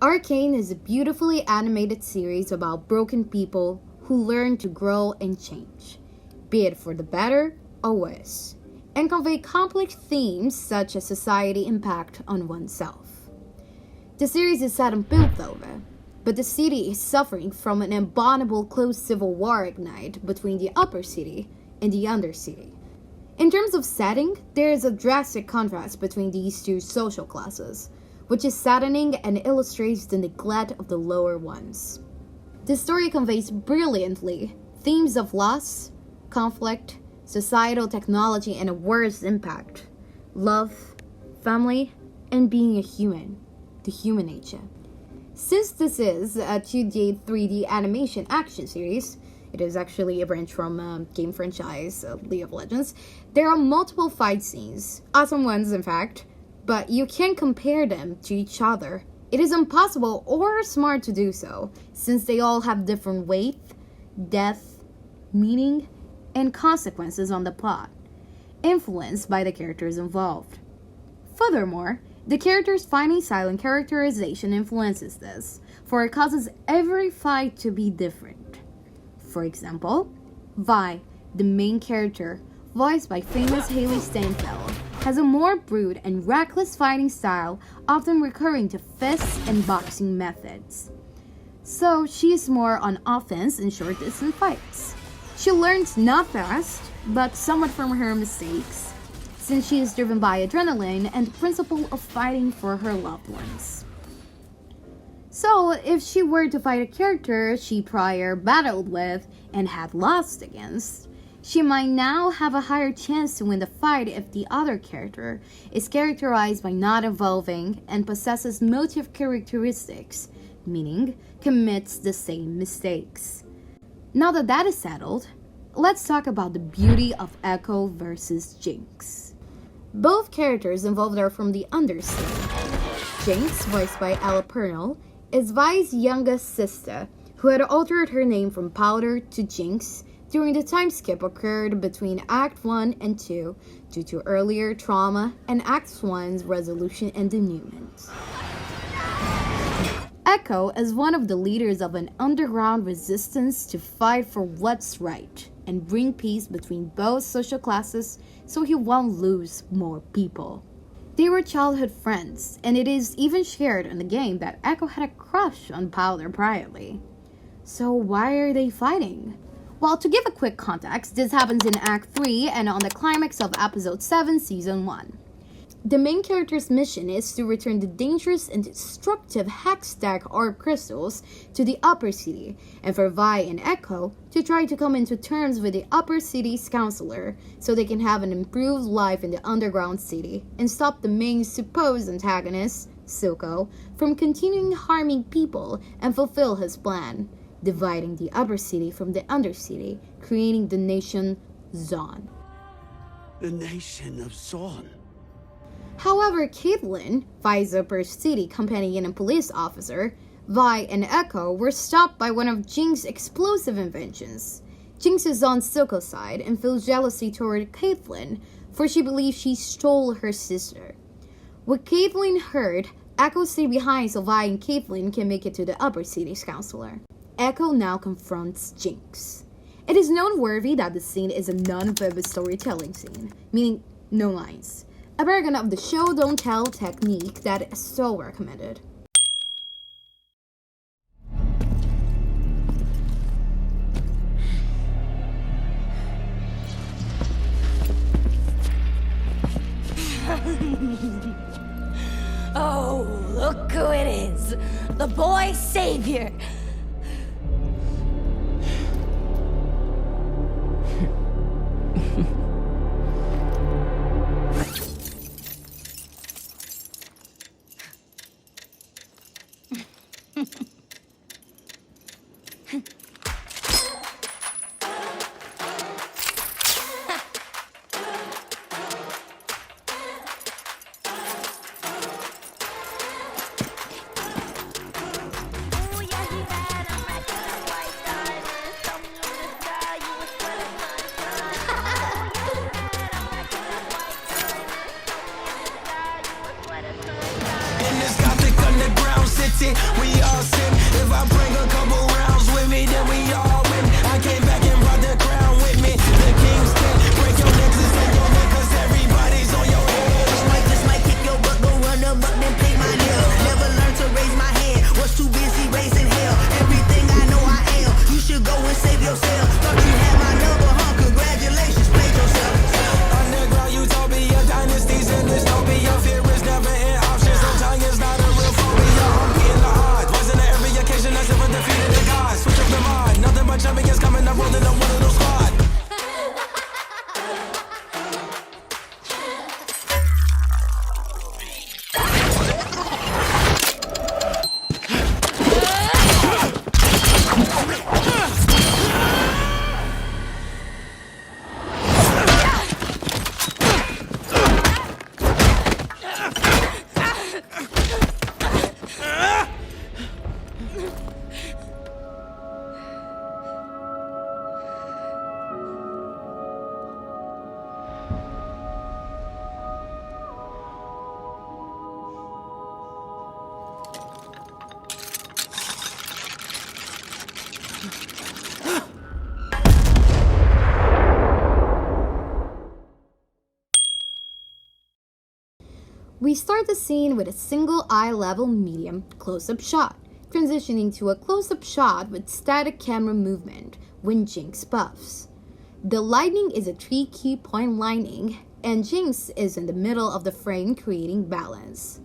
Arcane is a beautifully animated series about broken people who learn to grow and change, be it for the better or worse, and convey complex themes such as society impact on oneself. The series is set in Piltover, but the city is suffering from an abominable close civil war ignite between the upper city and the undercity. In terms of setting, there is a drastic contrast between these two social classes, which is saddening and illustrates the neglect of the lower ones. The story conveys brilliantly themes of loss, conflict, societal technology and a war's impact, love, family, and being a human, the human nature. Since this is a 2D 3D animation action series, it is actually a branch from game franchise League of Legends, there are multiple fight scenes, awesome ones in fact, but you can't compare them to each other. It is impossible or smart to do so, since they all have different weight, depth, meaning, and consequences on the plot, influenced by the characters involved. Furthermore, the characters' finding silent characterization influences this, for it causes every fight to be different. For example, Vi, the main character, voiced by famous Haley Steinfeld, has a more brute and reckless fighting style, often recurring to fists and boxing methods. So she is more on offense in short-distance fights. She learns not fast, but somewhat from her mistakes, since she is driven by adrenaline and the principle of fighting for her loved ones. So if she were to fight a character she prior battled with and had lost against, she might now have a higher chance to win the fight if the other character is characterized by not evolving and possesses motive characteristics, meaning commits the same mistakes. Now that is settled, let's talk about the beauty of EKKO versus JINX. Both characters involved are from the Undercity. JINX, voiced by Ella Purnell, is Vi's youngest sister, who had altered her name from Powder to JINX during the time skip occurred between Act 1 and 2 due to earlier trauma and Act 1's resolution and denouement. EKKO is one of the leaders of an underground resistance to fight for what's right and bring peace between both social classes so he won't lose more people. They were childhood friends, and it is even shared in the game that EKKO had a crush on Powder priorly. So why are they fighting? Well, to give a quick context, this happens in Act 3 and on the climax of Episode 7, Season 1. The main character's mission is to return the dangerous and destructive Hextech orb crystals to the upper city, and for Vi and EKKO to try to come into terms with the upper city's counselor so they can have an improved life in the underground city and stop the main supposed antagonist, Silco, from continuing harming people and fulfill his plan, dividing the upper city from the undercity, creating the nation Zaun. The nation of Zaun. However, Caitlyn, Vi's upper city companion and police officer, Vi and EKKO were stopped by one of JINX's explosive inventions. JINX is on Silco's side and feels jealousy toward Caitlyn, for she believes she stole her sister. With Caitlyn heard, EKKO stayed behind so Vi and Caitlyn can make it to the upper city's counselor. EKKO now confronts JINX. It is noteworthy that the scene is a non-vivid storytelling scene, meaning no lines. A paragon of the show don't tell technique that is so recommended. Oh, look who it is! The boy savior! sit, we all sit. If I bring a couple rounds with me, then we all win. I came back and brought the crown with me. The king's dead. Break your necklace and your neck, cause everybody's on your head. This might kick your butt, go run them up, then pay my nail. Never learned to raise my hand, was too busy raising hell. Everything I know I am, you should go and save yourself. Thought you had my number, huh? Congratulations, played yourself. Underground utopia, dynasties in dystopia. Fear is never an option, so time is not a real phobia. I'm beating the odds, rising to every occasion as if I defeated the gods. Switch up the mind, nothing but champions coming, I'm rolling up one of those squad. We start the scene with a single eye-level medium close-up shot, transitioning to a close-up shot with static camera movement when JINX buffs. The lighting is a 3 key point lighting, and JINX is in the middle of the frame creating balance.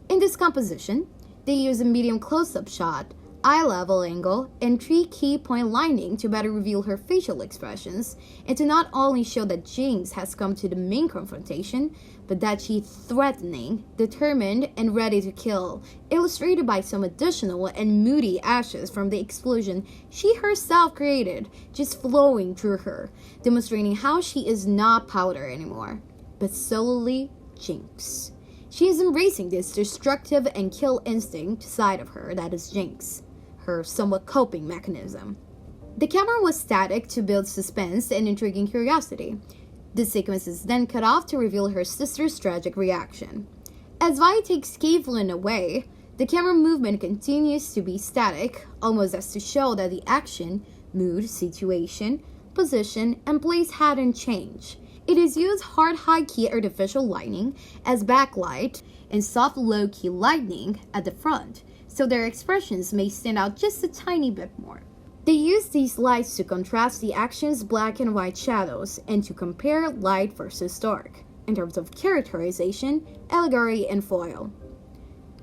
In this composition, they use a medium close-up shot, eye-level angle, and 3 key point lighting to better reveal her facial expressions, and to not only show that JINX has come to the main confrontation, but that she's threatening, determined, and ready to kill, illustrated by some additional and moody ashes from the explosion she herself created, just flowing through her, demonstrating how she is not powder anymore, but solely JINX. She is embracing this destructive and kill instinct side of her that is JINX, her somewhat coping mechanism. The camera was static to build suspense and intriguing curiosity. The sequence is then cut off to reveal her sister's tragic reaction. As Vi takes Caitlin away, the camera movement continues to be static, almost as to show that the action, mood, situation, position, and place hadn't changed. It is used hard high-key artificial lighting as backlight and soft low-key lighting at the front, so their expressions may stand out just a tiny bit more. They use these lights to contrast the action's black and white shadows and to compare light versus dark, in terms of characterization, allegory, and foil.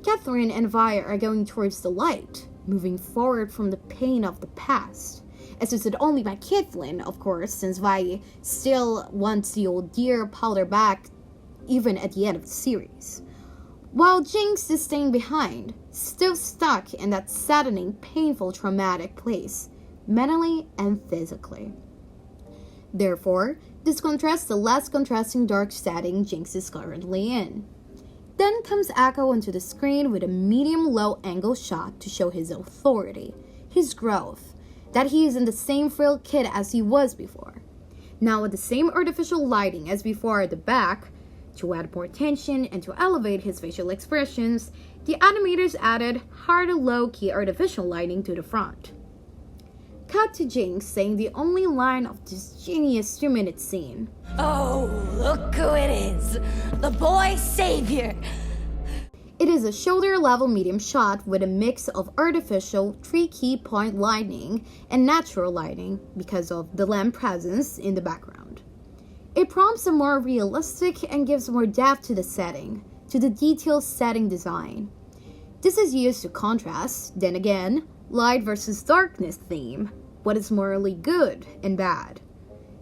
Catherine and Vi are going towards the light, moving forward from the pain of the past. Assisted only by Caitlin, of course, since Vi still wants the old dear powder back even at the end of the series. While JINX is staying behind, still stuck in that saddening, painful, traumatic place, mentally and physically. Therefore, this contrasts the less contrasting dark setting JINX is currently in. Then comes EKKO onto the screen with a medium-low angle shot to show his authority, his growth, that he is in the same frail kid as he was before. Now with the same artificial lighting as before at the back, to add more tension and to elevate his facial expressions, the animators added hard low-key artificial lighting to the front. Cut to JINX saying the only line of this genius 2-minute scene. Oh, look who it is. The boy savior. It is a shoulder-level medium shot with a mix of artificial 3 key point lighting and natural lighting because of the lamp presence in the background. It prompts a more realistic and gives more depth to the setting, to the detailed setting design. This is used to contrast, then again, light versus darkness theme, what is morally good and bad.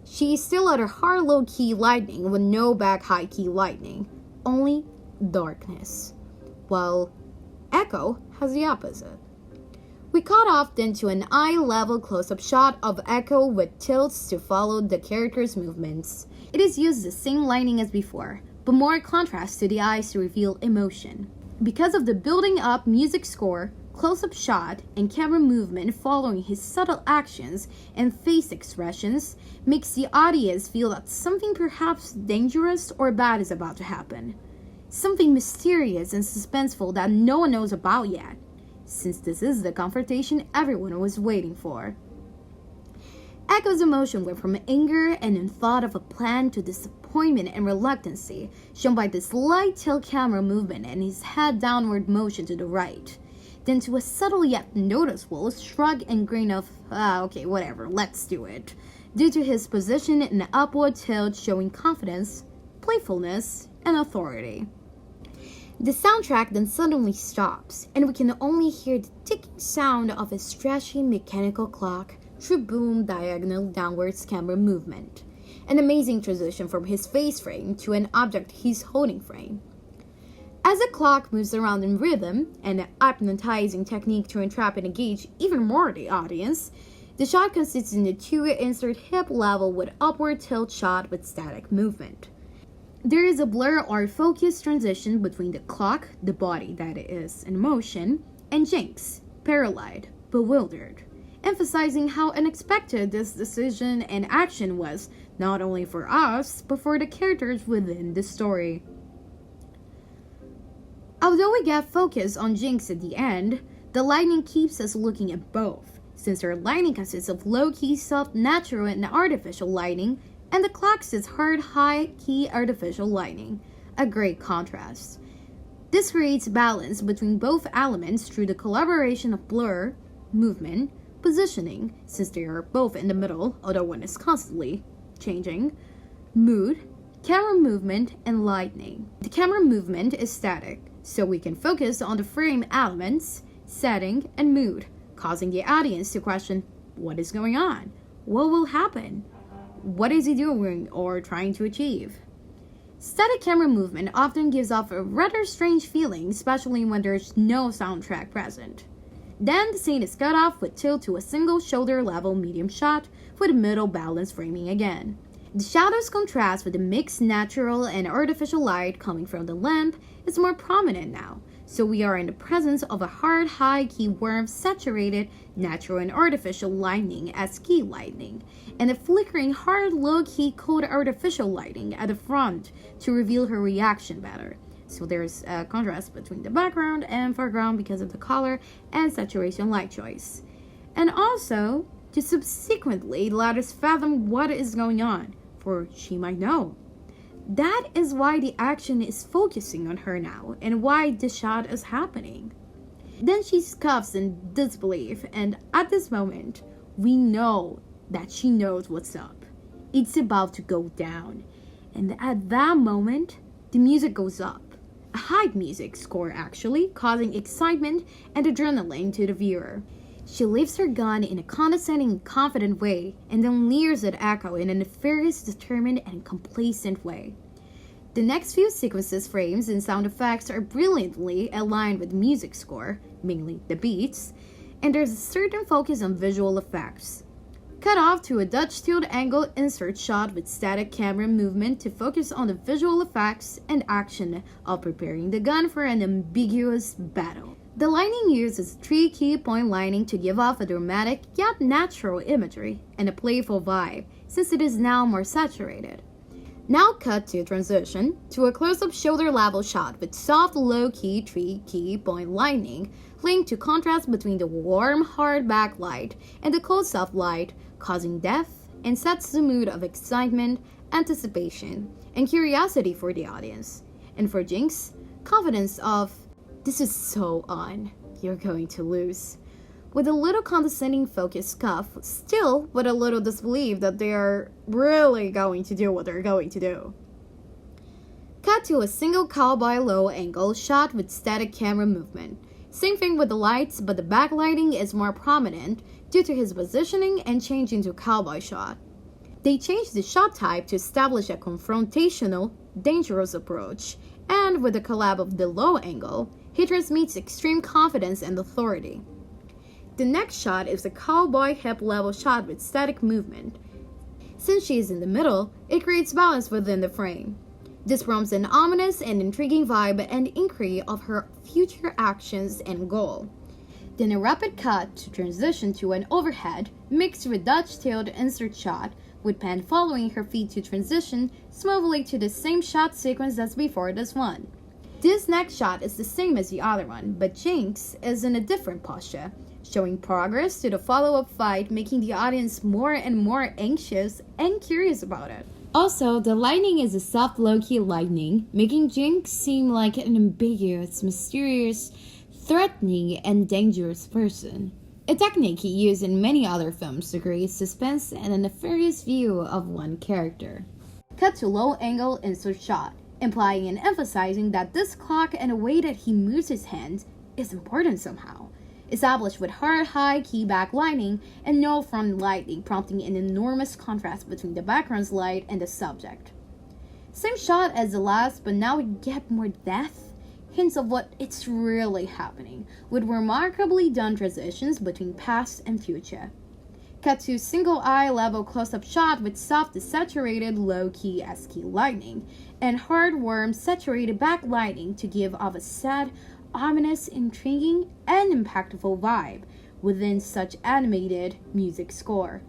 She is still at her hard low-key lighting with no back high-key lighting, only darkness, while EKKO has the opposite. We cut off then to an eye-level close-up shot of EKKO with tilts to follow the character's movements. It is used the same lighting as before, but more contrast to the eyes to reveal emotion. Because of the building up music score, close-up shot, and camera movement following his subtle actions and face expressions makes the audience feel that something perhaps dangerous or bad is about to happen. Something mysterious and suspenseful that no one knows about yet. since this is the confrontation everyone was waiting for. EKKO's emotion went from anger and in thought of a plan to disappointment and reluctancy, shown by the slight tilt camera movement and his head downward motion to the right. Then to a subtle yet noticeable shrug and grin of, okay, whatever, let's do it, due to his position in the upward tilt showing confidence, playfulness, and authority. The soundtrack then suddenly stops, and we can only hear the ticking sound of a stretchy mechanical clock through boom diagonal downwards camera movement. An amazing transition from his face frame to an object he's holding frame. As the clock moves around in rhythm, an hypnotizing technique to entrap and engage even more the audience, the shot consists in a 2 insert hip level with upward tilt shot with static movement. There is a blur or focus transition between the clock, the body that is in motion, and JINX, paralyzed, bewildered, emphasizing how unexpected this decision and action was, not only for us, but for the characters within the story. Although we get focus on JINX at the end, the lighting keeps us looking at both, since our lighting consists of low-key, soft, natural, and artificial lighting, and the clock's is hard, high-key artificial lighting, a great contrast. This creates balance between both elements through the collaboration of blur, movement, positioning, since they are both in the middle, although one is constantly changing, mood, camera movement, and lighting. The camera movement is static, so we can focus on the frame elements, setting, and mood, causing the audience to question, what is going on? What will happen? What is he doing or trying to achieve? Static camera movement often gives off a rather strange feeling, especially when there's no soundtrack present. Then the scene is cut off with tilt to a single shoulder level medium shot with middle balance framing again. The shadows contrast with the mixed natural and artificial light coming from the lamp is more prominent now, so we are in the presence of a hard high-key warm saturated natural and artificial lighting as key lighting, and a flickering hard low-key cold artificial lighting at the front to reveal her reaction better. So there's a contrast between the background and foreground because of the color and saturation light choice. And also, to subsequently let us fathom what is going on, for she might know. That is why the action is focusing on her now, and why the shot is happening. Then she scoffs in disbelief, and at this moment, we know that she knows what's up. It's about to go down. And at that moment, the music goes up. A hype music score actually, causing excitement and adrenaline to the viewer. She lifts her gun in a condescending, confident way, and then leers at EKKO in a nefarious, determined, and complacent way. The next few sequences, frames, and sound effects are brilliantly aligned with the music score, mainly the beats, and there's a certain focus on visual effects. Cut off to a Dutch tilt angle insert shot with static camera movement to focus on the visual effects and action of preparing the gun for an ambiguous battle. The lighting uses 3 key point lighting to give off a dramatic yet natural imagery and a playful vibe, since it is now more saturated. Now cut to transition to a close-up shoulder level shot with soft low-key 3 key point lighting linked to contrast between the warm hard backlight and the cold soft light, causing depth and sets the mood of excitement, anticipation, and curiosity for the audience. And for JINX, confidence of, this is so on, you're going to lose. With a little condescending focus scuff, still with a little disbelief that they are really going to do what they're going to do. Cut to a single cowboy low angle shot with static camera movement. Same thing with the lights, but the backlighting is more prominent due to his positioning and changing to cowboy shot. They changed the shot type to establish a confrontational, dangerous approach, and with the collab of the low angle, he transmits extreme confidence and authority. The next shot is a cowboy hip level shot with static movement. Since she is in the middle, it creates balance within the frame. This prompts an ominous and intriguing vibe and inquiry of her future actions and goal. Then a rapid cut to transition to an overhead mixed with Dutch tilt insert shot, with Pan following her feet to transition smoothly to the same shot sequence as before this one. This next shot is the same as the other one, but JINX is in a different posture, showing progress to the follow-up fight, making the audience more and more anxious and curious about it. Also, the lightning is a soft low-key lightning, making JINX seem like an ambiguous, mysterious, threatening, and dangerous person. A technique used in many other films to create suspense and a nefarious view of one character. Cut to low-angle insert shot, implying and emphasizing that this clock and the way that he moves his hands is important somehow. Established with hard high-key backlighting and no front lighting, prompting an enormous contrast between the background's light and the subject. Same shot as the last, but now we get more depth, hints of what it's really happening, with remarkably done transitions between past and future. Cut to single eye level close-up shot with soft desaturated low-key S-key lighting and hard warm saturated backlighting to give off a sad, ominous, intriguing, and impactful vibe within such animated music score.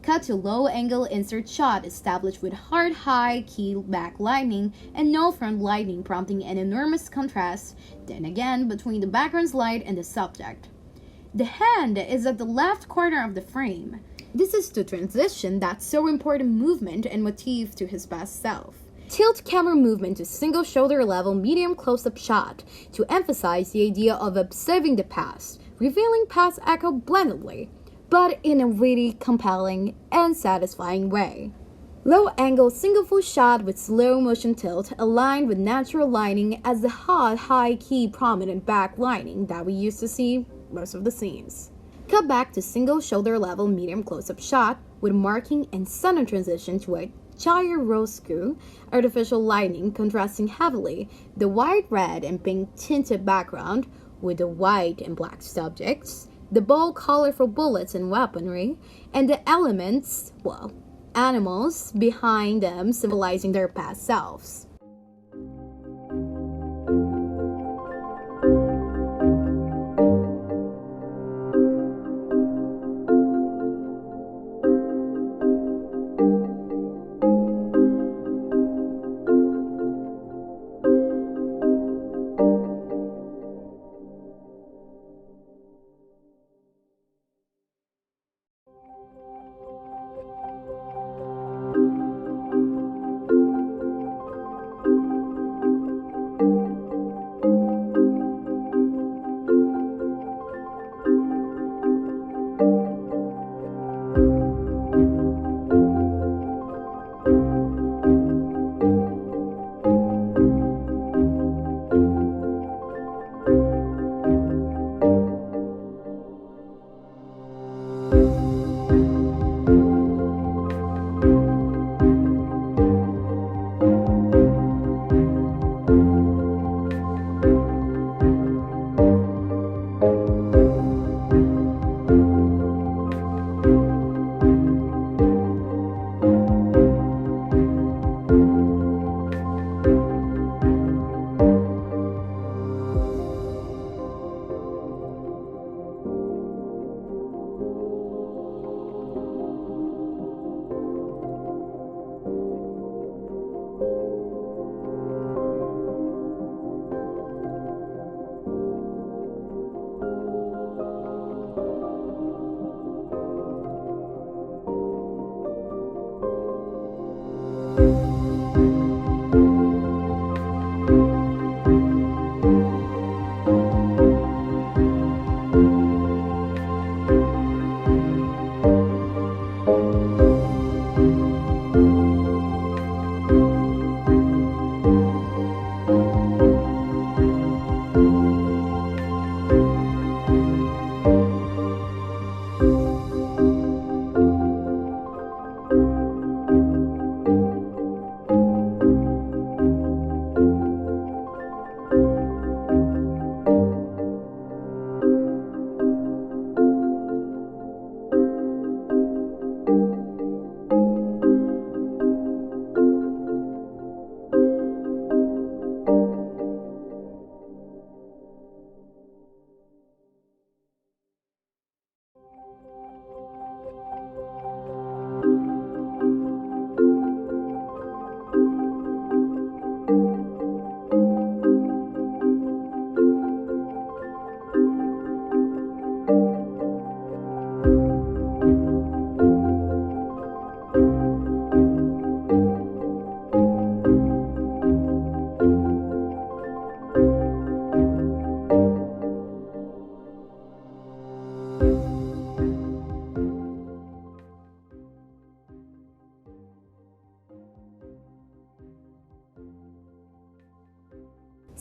Cut to low angle insert shot established with hard high key backlighting and no front lighting, prompting an enormous contrast then again between the background's light and the subject. The hand is at the left corner of the frame. This is to transition that so important movement and motif to his best self. Tilt camera movement to single shoulder level medium close-up shot to emphasize the idea of observing the past, revealing past EKKO blendedly, but in a really compelling and satisfying way. Low angle single full shot with slow motion tilt aligned with natural lighting as the hot high key prominent back lighting that we used to see most of the scenes. Cut back to single shoulder level medium close-up shot with marking and sudden transition to a chiaroscuro artificial lighting contrasting heavily the white, red, and pink tinted background with the white and black subjects, the bold, colorful bullets and weaponry, and the elements, well, animals behind them symbolizing their past selves.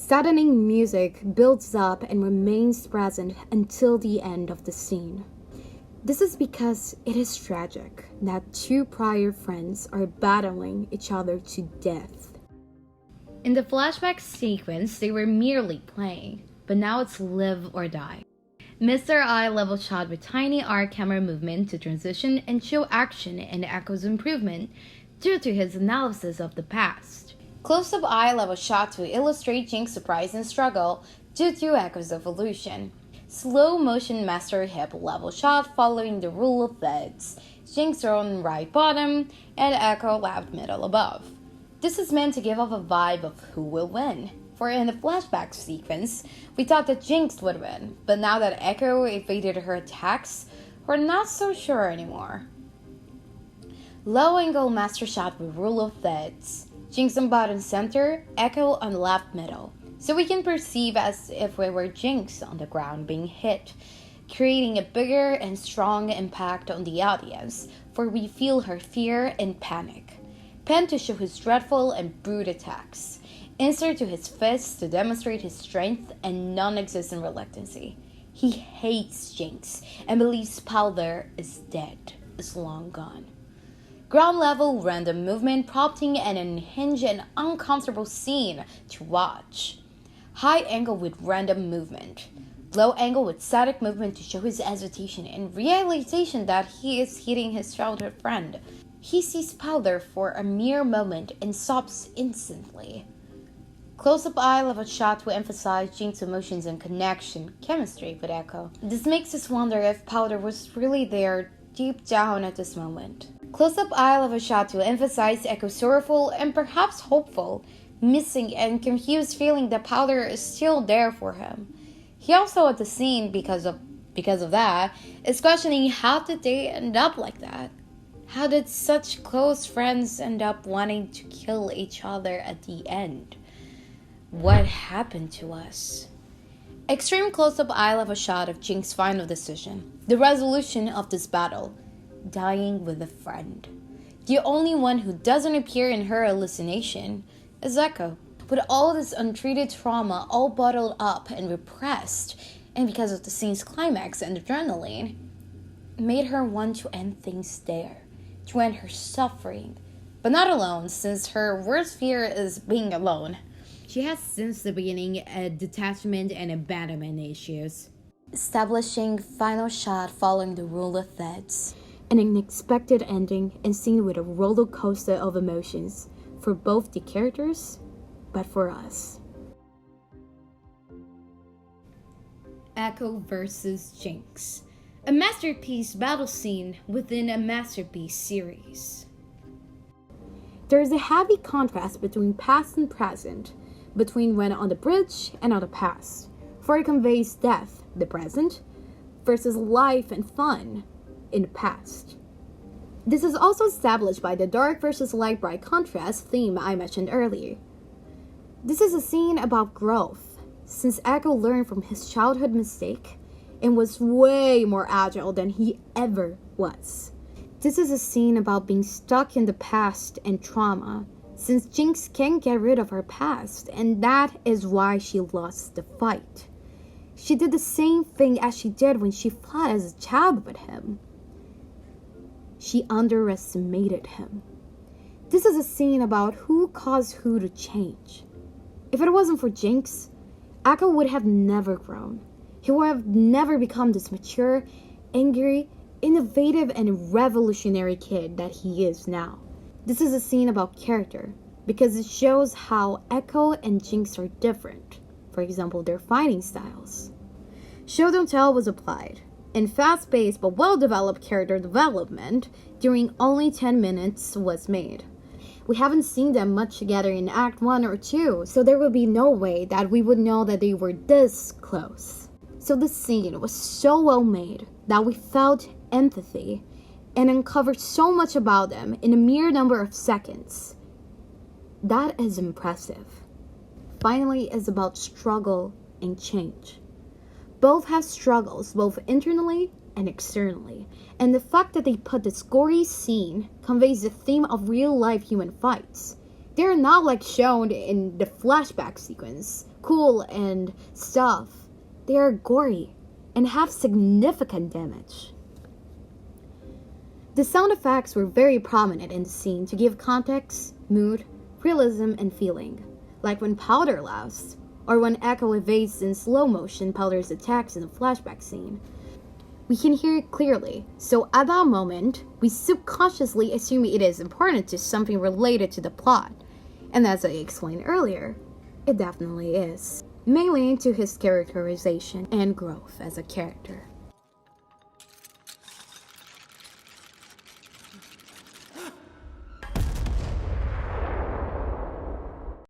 Saddening music builds up and remains present until the end of the scene. This is because it is tragic that two prior friends are battling each other to death. In the flashback sequence, they were merely playing, but now it's live or die. Mr. I level shot with tiny arc camera movement to transition and show action and EKKO's improvement due to his analysis of the past. Close-up eye level shot to illustrate JINX's surprise and struggle due to EKKO's evolution. Slow motion master hip level shot following the rule of thirds. JINX on right bottom and EKKO left middle above. This is meant to give off a vibe of who will win. For in the flashback sequence, we thought that JINX would win, but now that EKKO evaded her attacks, we're not so sure anymore. Low angle master shot with rule of thirds. JINX on bottom center, EKKO on left middle. So we can perceive as if we were JINX on the ground being hit, creating a bigger and strong impact on the audience, for we feel her fear and panic. Pen to show his dreadful and brute attacks. Insert to his fists to demonstrate his strength and non-existent reluctancy. He hates JINX and believes Powder is dead, is long gone. Ground level random movement prompting an unhinged and uncomfortable scene to watch. High angle with random movement. Low angle with static movement to show his hesitation and realization that he is hitting his childhood friend. He sees Powder for a mere moment and stops instantly. Close-up eye level shot to emphasize JINX's emotions and connection, chemistry with EKKO. This makes us wonder if Powder was really there deep down at this moment. Close-up eye level shot to emphasize EKKO's sorrowful and perhaps hopeful, missing and confused feeling that Powder is still there for him. He also at the scene, because of that, is questioning how did they end up like that? How did such close friends end up wanting to kill each other at the end? What happened to us? Extreme close-up eye level shot of JINX's final decision. The resolution of this battle. Dying with a friend. The only one who doesn't appear in her hallucination is EKKO. With all this untreated trauma all bottled up and repressed, and because of the scene's climax and adrenaline, made her want to end things there. To end her suffering. But not alone, since her worst fear is being alone. She has since the beginning detachment and abandonment issues. Establishing final shot following the rule of thirds. An unexpected ending and scene with a roller coaster of emotions for both the characters, but for us. EKKO versus JINX. A masterpiece battle scene within a masterpiece series. There is a heavy contrast between past and present, between when on the bridge and on the past, for it conveys death, the present, versus life and fun in the past. This is also established by the dark versus light bright contrast theme I mentioned earlier. This is a scene about growth, since EKKO learned from his childhood mistake and was way more agile than he ever was. This is a scene about being stuck in the past and trauma, since JINX can't get rid of her past, and that is why she lost the fight. She did the same thing as she did when she fought as a child with him. She underestimated him. This is a scene about who caused who to change. If it wasn't for JINX, EKKO would have never grown. He would have never become this mature, angry, innovative, and revolutionary kid that he is now. This is a scene about character, because it shows how EKKO and JINX are different. For example, their fighting styles. Show don't tell was applied, and fast-paced but well-developed character development during only 10 minutes was made. We haven't seen them much together in Act 1 or 2, so there would be no way that we would know that they were this close. So the scene was so well made that we felt empathy and uncovered so much about them in a mere number of seconds. That is impressive. Finally, it's about struggle and change. Both have struggles, both internally and externally, and the fact that they put this gory scene conveys the theme of real-life human fights. They're not like shown in the flashback sequence, cool and stuff. They are gory and have significant damage. The sound effects were very prominent in the scene to give context, mood, realism, and feeling, like when Powder laughs, or when EKKO evades in slow motion Powder's attacks in the flashback scene. We can hear it clearly, so at that moment, we subconsciously assume it is important to something related to the plot, and as I explained earlier, it definitely is, mainly to his characterization and growth as a character.